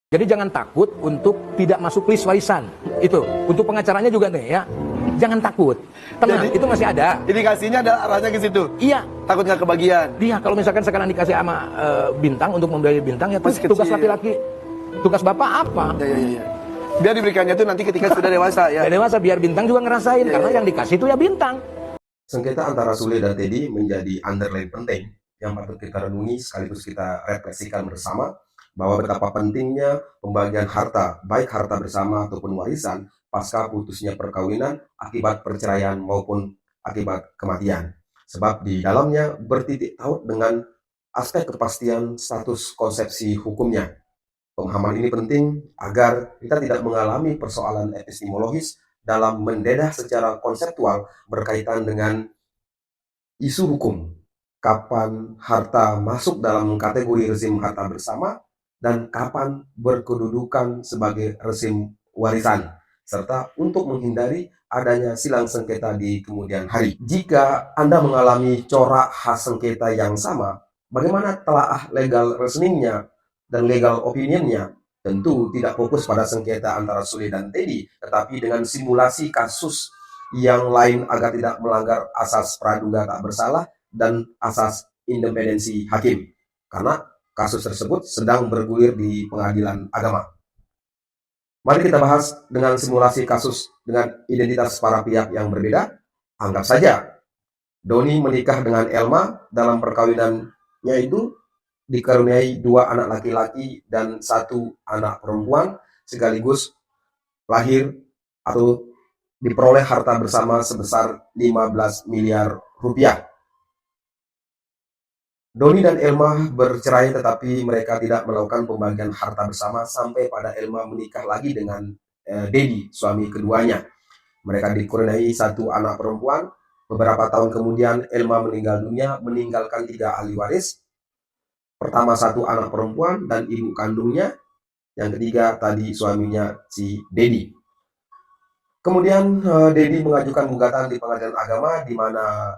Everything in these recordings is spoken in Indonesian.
Jadi jangan takut untuk tidak masuk list warisan. Itu untuk pengacaranya juga nih ya. Jangan takut. Tenang, itu masih ada. Indikasinya ada arahnya ke situ. Iya. Takut nggak kebagian. Iya, kalau misalkan sekarang dikasih sama bintang untuk membeli bintang ya Masih tugas kecil. laki-laki. Tugas bapak apa? Ya. Biar diberikannya itu nanti ketika sudah dewasa ya. Ya dewasa biar bintang juga ngerasain karena yang dikasih itu ya bintang. Sengketa antara Sule dan Teddy menjadi underline penting yang patut kita renungi sekaligus kita refleksikan bersama bahwa betapa pentingnya pembagian harta, baik harta bersama ataupun warisan, pasca putusnya perkawinan akibat perceraian maupun akibat kematian. Sebab di dalamnya bertitik taut dengan aspek kepastian status konsepsi hukumnya. Pemahaman ini penting agar kita tidak mengalami persoalan epistemologis dalam mendedah secara konseptual berkaitan dengan isu hukum. Kapan harta masuk dalam kategori rezim harta bersama dan kapan berkedudukan sebagai rezim warisan, serta untuk menghindari adanya silang sengketa di kemudian hari. Jika Anda mengalami corak khas sengketa yang sama, bagaimana telaah legal reasoningnya dan legal opinionnya? Tentu tidak fokus pada sengketa antara Sule dan Teddy, tetapi dengan simulasi kasus yang lain agar tidak melanggar asas praduga tak bersalah dan asas independensi hakim. Karena kasus tersebut sedang bergulir di pengadilan agama. Mari kita bahas dengan simulasi kasus dengan identitas para pihak yang berbeda. Anggap saja Doni menikah dengan Elma, dalam perkawinannya itu dikaruniai 2 anak laki-laki dan 1 anak perempuan, sekaligus lahir atau diperoleh harta bersama sebesar 15 miliar rupiah. Doni dan Elma bercerai tetapi mereka tidak melakukan pembagian harta bersama sampai pada Elma menikah lagi dengan Dedi, suami keduanya. Mereka dikaruniai 1 anak perempuan. Beberapa tahun kemudian Elma meninggal dunia meninggalkan 3 ahli waris. Pertama 1 anak perempuan dan ibu kandungnya. Yang ketiga tadi suaminya si Dedi. Kemudian Dedi mengajukan gugatan di pengadilan agama di mana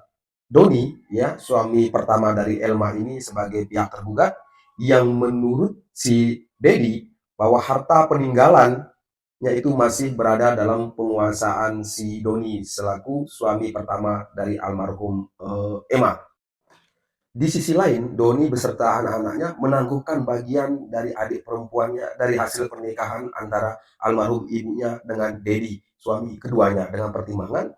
Doni, ya, suami pertama dari Elma ini sebagai pihak tergugat yang menurut si Dedi bahwa harta peninggalannya itu masih berada dalam penguasaan si Doni selaku suami pertama dari almarhum Emma. Di sisi lain, Doni beserta anak-anaknya menangguhkan bagian dari adik perempuannya dari hasil pernikahan antara almarhum ibunya dengan Dedi, suami keduanya, dengan pertimbangan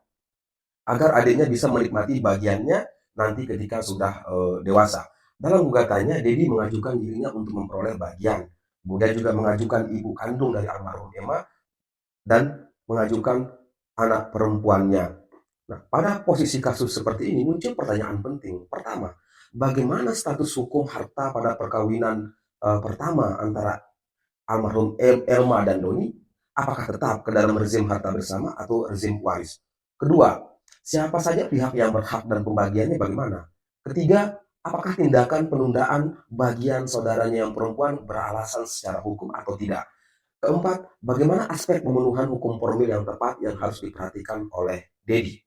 agar adiknya bisa menikmati bagiannya nanti ketika sudah dewasa. Dalam gugatannya, Dedi mengajukan dirinya untuk memperoleh bagian. Kemudian juga mengajukan ibu kandung dari almarhum Emma dan mengajukan anak perempuannya. Nah, pada posisi kasus seperti ini muncul pertanyaan penting. Pertama, bagaimana status hukum harta pada perkawinan pertama antara almarhum Elma dan Doni? Apakah tetap ke dalam rezim harta bersama atau rezim waris? Kedua, siapa saja pihak yang berhak dan pembagiannya bagaimana? Ketiga, apakah tindakan penundaan bagian saudaranya yang perempuan beralasan secara hukum atau tidak? Keempat, bagaimana aspek pemenuhan hukum formil yang tepat yang harus diperhatikan oleh Dedi?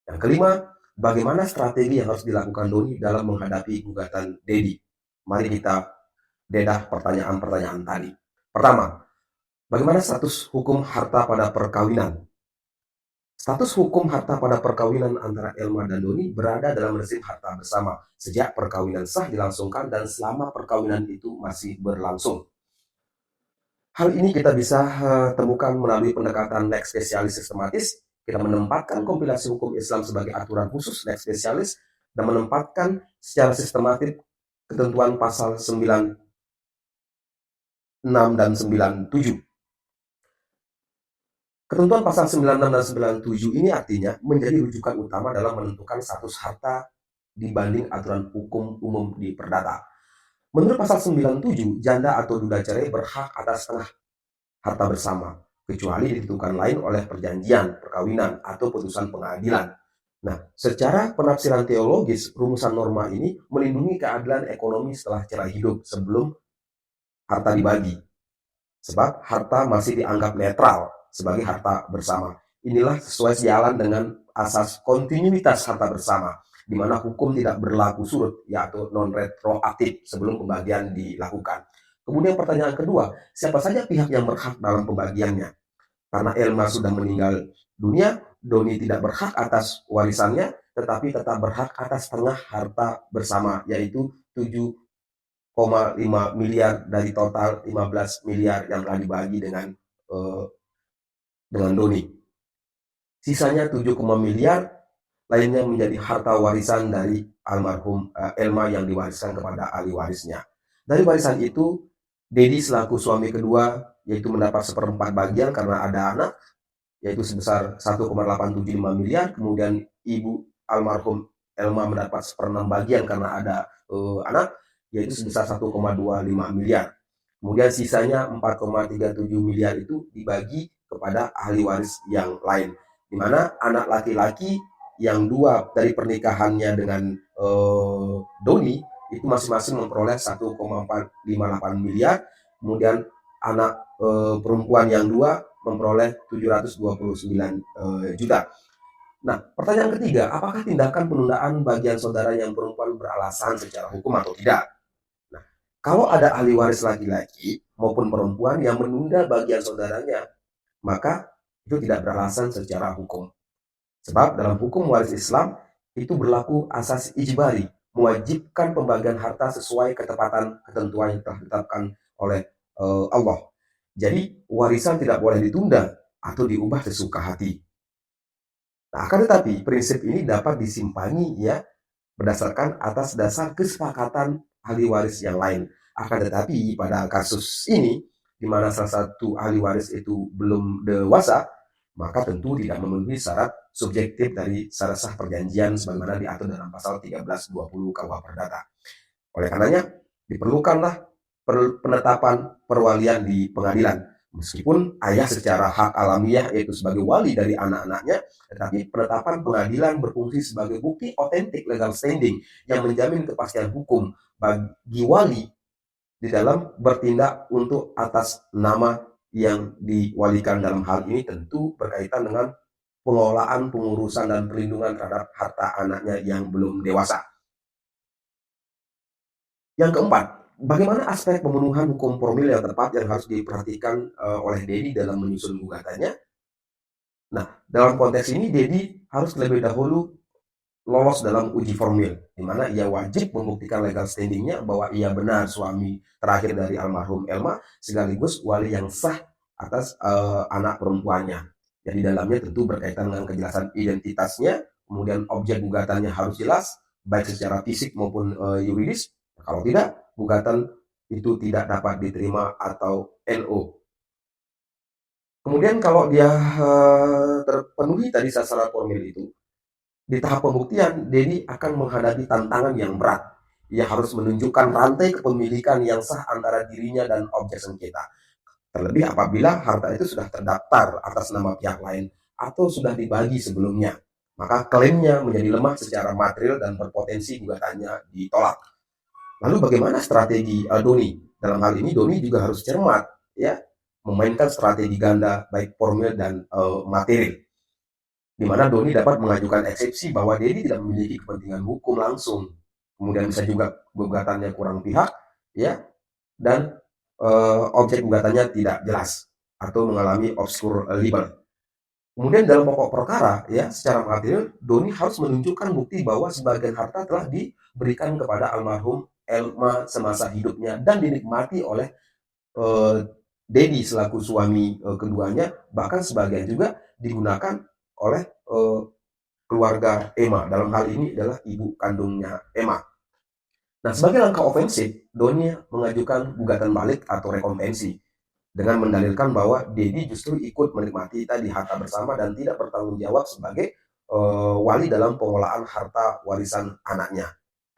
Yang kelima, bagaimana strategi yang harus dilakukan Doni dalam menghadapi gugatan Dedi? Mari kita dedah pertanyaan-pertanyaan tadi. Pertama, bagaimana status hukum harta pada perkawinan? Status hukum harta pada perkawinan antara Elma dan Doni berada dalam rezim harta bersama sejak perkawinan sah dilangsungkan dan selama perkawinan itu masih berlangsung. Hal ini kita bisa temukan melalui pendekatan lex spesialis sistematis. Kita menempatkan kompilasi hukum Islam sebagai aturan khusus lex spesialis dan menempatkan secara sistematik ketentuan pasal 96 dan 97. Ketentuan pasal 96 dan 97 ini artinya menjadi rujukan utama dalam menentukan status harta dibanding aturan hukum umum di perdata. Menurut pasal 97, janda atau duda cerai berhak atas setengah harta bersama, kecuali ditentukan lain oleh perjanjian, perkawinan, atau putusan pengadilan. Nah, secara penafsiran teologis, rumusan norma ini melindungi keadilan ekonomi setelah cerai hidup sebelum harta dibagi. Sebab harta masih dianggap netral sebagai harta bersama. Inilah sesuai sejalan dengan asas kontinuitas harta bersama, di mana hukum tidak berlaku surut, yaitu non retroaktif sebelum pembagian dilakukan. Kemudian pertanyaan kedua, siapa saja pihak yang berhak dalam pembagiannya? Karena Elma sudah meninggal dunia, Doni tidak berhak atas warisannya, tetapi tetap berhak atas setengah harta bersama, yaitu 7,5 miliar dari total 15 miliar yang telah dibagi dengan Doni. Sisanya 7, miliar lainnya menjadi harta warisan dari almarhum Elma yang diwariskan kepada ahli warisnya. Dari warisan itu, Dedi selaku suami kedua yaitu mendapat 1/4 bagian karena ada anak, yaitu sebesar 1,875 miliar. Kemudian ibu almarhum Elma mendapat 1/6 bagian karena ada anak, yaitu sebesar 1,25 miliar. Kemudian sisanya 4,37 miliar itu dibagi kepada ahli waris yang lain, di mana anak laki-laki yang dua dari pernikahannya dengan Doni itu masing-masing memperoleh 1,458 miliar. Kemudian anak perempuan yang dua memperoleh 729 juta. Nah, pertanyaan ketiga, apakah tindakan penundaan bagian saudara yang perempuan beralasan secara hukum atau tidak? Nah, kalau ada ahli waris laki-laki maupun perempuan yang menunda bagian saudaranya, maka itu tidak beralasan secara hukum. Sebab dalam hukum waris Islam itu berlaku asas ijbari, mewajibkan pembagian harta sesuai ketepatan ketentuan yang telah ditetapkan oleh Allah. Jadi warisan tidak boleh ditunda atau diubah sesuka hati. Nah, akan tetapi prinsip ini dapat disimpangi ya berdasarkan atas dasar kesepakatan ahli waris yang lain. Akan tetapi pada kasus ini di mana salah satu ahli waris itu belum dewasa, maka tentu tidak memenuhi syarat subjektif dari syarat sah perjanjian sebagaimana diatur dalam pasal 1320 KUH Perdata. Oleh karenanya diperlukanlah penetapan perwalian di pengadilan. Meskipun ayah secara hak alamiah yaitu sebagai wali dari anak-anaknya, tetapi penetapan pengadilan berfungsi sebagai bukti otentik legal standing yang menjamin kepastian hukum bagi wali di dalam bertindak untuk atas nama yang diwalikan. Dalam hal ini tentu berkaitan dengan pengelolaan, pengurusan, dan perlindungan terhadap harta anaknya yang belum dewasa. Yang keempat, bagaimana aspek pemenuhan hukum formil yang tepat yang harus diperhatikan oleh Dedi dalam menyusun gugatannya? Nah, dalam konteks ini Dedi harus terlebih dahulu lolos dalam uji formil, di mana ia wajib membuktikan legal standingnya bahwa ia benar suami terakhir dari almarhum Elma, sekaligus wali yang sah atas anak perempuannya. Jadi dalamnya tentu berkaitan dengan kejelasan identitasnya, kemudian objek gugatannya harus jelas, baik secara fisik maupun yuridis. Kalau tidak, gugatan itu tidak dapat diterima atau NO. Kemudian kalau dia terpenuhi tadi syarat formil itu, di tahap pembuktian, Dedi akan menghadapi tantangan yang berat. Ia harus menunjukkan rantai kepemilikan yang sah antara dirinya dan objek sengketa. Terlebih apabila harta itu sudah terdaftar atas nama pihak lain atau sudah dibagi sebelumnya, maka klaimnya menjadi lemah secara material dan berpotensi gugatannya ditolak. Lalu bagaimana strategi Doni? Dalam hal ini Doni juga harus cermat, ya, memainkan strategi ganda baik formil dan material, di mana Doni dapat mengajukan eksepsi bahwa Dedi tidak memiliki kepentingan hukum langsung, kemudian bisa juga gugatannya kurang pihak, ya, dan objek gugatannya tidak jelas atau mengalami obscure libel. Kemudian dalam pokok perkara, ya, secara material Doni harus menunjukkan bukti bahwa sebagian harta telah diberikan kepada almarhum Elma semasa hidupnya dan dinikmati oleh Dedi selaku suami keduanya, bahkan sebagian juga digunakan oleh keluarga Emma. Dalam hal ini adalah ibu kandungnya Emma. Nah, sebagai langkah ofensif, Doni mengajukan gugatan balik atau rekompensi dengan mendalilkan bahwa Dedi justru ikut menikmati tadi harta bersama dan tidak bertanggung jawab sebagai wali dalam pengelolaan harta warisan anaknya.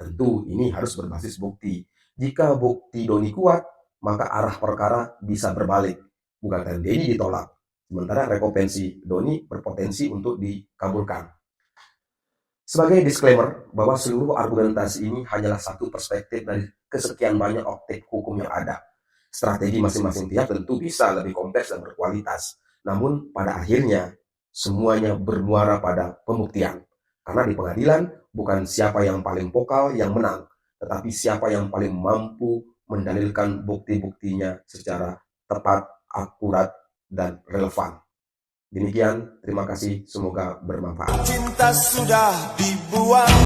Tentu ini harus berbasis bukti. Jika bukti Doni kuat, maka arah perkara bisa berbalik. Gugatan Dedi ditolak, sementara rekompensi Doni berpotensi untuk dikabulkan. Sebagai disclaimer bahwa seluruh argumentasi ini hanyalah satu perspektif dari kesekian banyak optik hukum yang ada. Strategi masing-masing pihak tentu bisa lebih kompleks dan berkualitas. Namun pada akhirnya semuanya bermuara pada pembuktian. Karena di pengadilan bukan siapa yang paling vokal yang menang, tetapi siapa yang paling mampu mendalilkan bukti-buktinya secara tepat, akurat, dan relevan. Demikian, terima kasih, semoga bermanfaat. Cinta sudah dibuang.